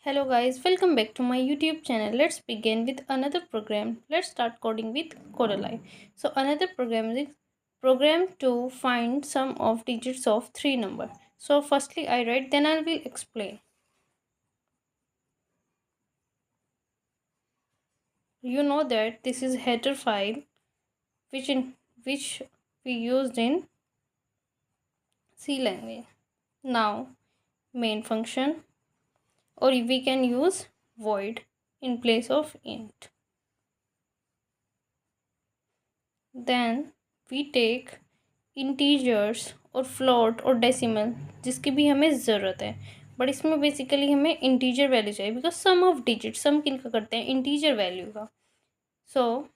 Hello guys, welcome back to my YouTube channel. Let's begin with another program. Let's start coding with Codalai. So another program is program to find sum of digits of three number. So firstly I write, then I will explain. You know that this is header file which we used in C language. Now main function, or we can use void in place of int. Then we take integers और float और decimal जिसकी भी हमें ज़रूरत है, but इसमें basically हमें integer value चाहिए because sum of digit sum किन का करते हैं, इंटीजर वैल्यू का. So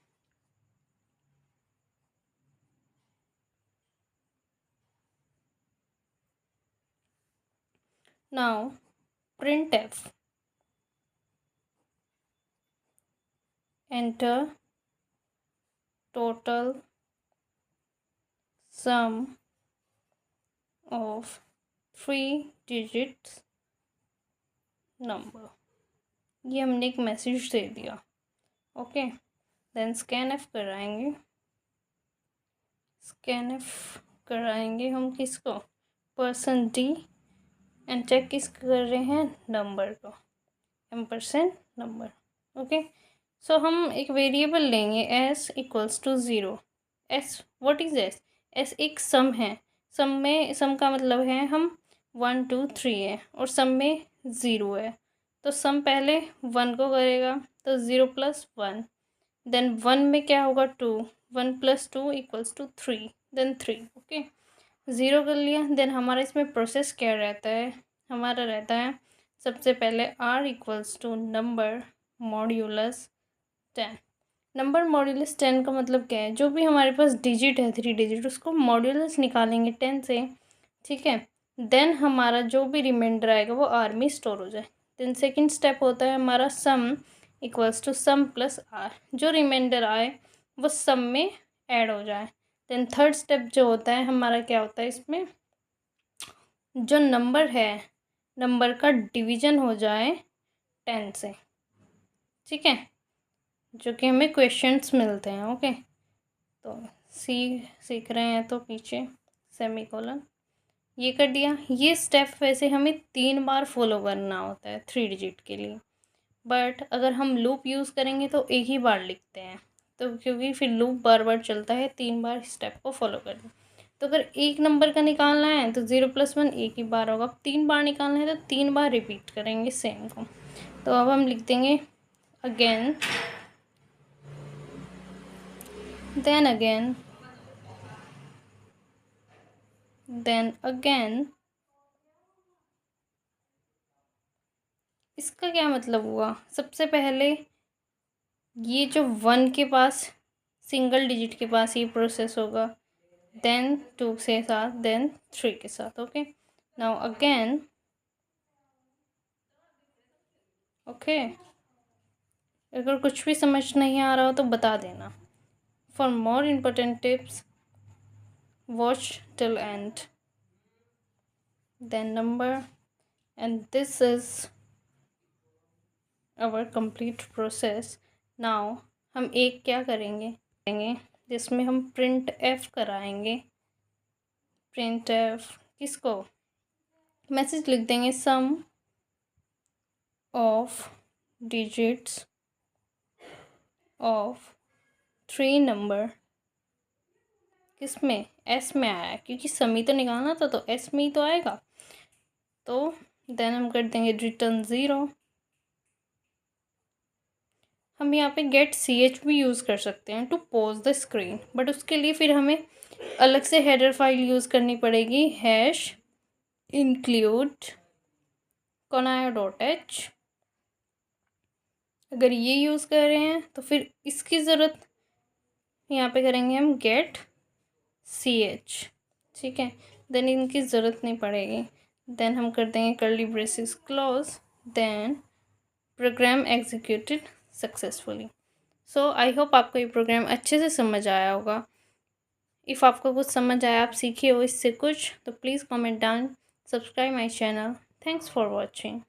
now print F enter total sum of three digits number. ये हमने एक मैसेज दे दिया. ओके, देन स्कैन एफ कराएंगे हम किसको, पर्सन डी, एंड चेक किस कर रहे हैं, नंबर को, एम्परसेंड नंबर. ओके, सो हम एक वेरिएबल लेंगे S equals to zero. S what is S? S एक सम है. सम का मतलब है हम 1 2 3 है और सम में ज़ीरो है, तो सम पहले 1 को करेगा, तो 0 + 1. देन 1 में क्या होगा, 2. 1 + 2 = 3, देन 3. ओके, 0 कर लिया. देन हमारा इसमें प्रोसेस क्या रहता है, हमारा रहता है सबसे पहले r = number modulus 10. Number modulus 10 का मतलब क्या है, जो भी हमारे पास डिजिट है, थ्री डिजिट, उसको मॉड्यूलस निकालेंगे 10 से. ठीक है, देन हमारा जो भी रिमाइंडर आएगा वो आर में स्टोर हो जाए. देन सेकंड स्टेप होता है हमारा सम = सम + r. जो रिमाइंडर आए वो सम में ऐड हो जाए. देन थर्ड स्टेप जो होता है हमारा, क्या होता है इसमें, जो नंबर है, नंबर का डिवीजन हो जाए 10 से. ठीक है, जो कि हमें क्वेश्चंस मिलते हैं. ओके, तो सीख रहे हैं तो पीछे सेमीकोलन ये कर दिया. ये स्टेप वैसे हमें 3 बार फॉलो करना होता है थ्री डिजिट के लिए, बट अगर हम लूप यूज़ करेंगे तो एक ही बार लिखते हैं, तो क्योंकि फिर लूप बार बार चलता है, 3 बार स्टेप को फॉलो करना. तो अगर एक नंबर का निकालना है तो 0 + 1 एक ही बार होगा. 3 बार निकालना है तो 3 बार रिपीट करेंगे सेम को. तो अब हम लिख देंगे अगेन, then again. इसका क्या मतलब हुआ, सबसे पहले ये जो 1 के पास, सिंगल डिजिट के पास ये प्रोसेस होगा, देन 2 के साथ, देन 3 के साथ. Okay, now again. ओके, अगर कुछ भी समझ नहीं आ रहा हो तो बता देना. For more important tips watch till end. Then number, and this is our complete process. Now हम एक क्या करेंगे जिसमें हम प्रिंट एफ कराएंगे. प्रिंट एफ किसको, मैसेज लिख देंगे sum of digits of three number. किसमें, एस में आया, क्योंकि सम ही तो निकालना था तो एस में ही तो आएगा. तो देन हम कर देंगे रिटर्न 0. हम यहाँ पे गेट ch भी यूज़ कर सकते हैं to pause the screen, but उसके लिए फिर हमें अलग से हेडर फाइल यूज़ करनी पड़ेगी, हैश इंक्लूड conio.h. अगर ये यूज़ कर रहे हैं तो फिर इसकी ज़रूरत, यहाँ पे करेंगे हम गेट ch. ठीक है, देन इनकी ज़रूरत नहीं पड़ेगी. देन हम कर देंगे curly braces close, then program executed successfully. So I hope आपको ये प्रोग्राम अच्छे से समझ आया होगा. इफ़ आपको कुछ समझ आया, आप सीखे हो इससे कुछ, तो please comment down, subscribe my channel. Thanks for watching.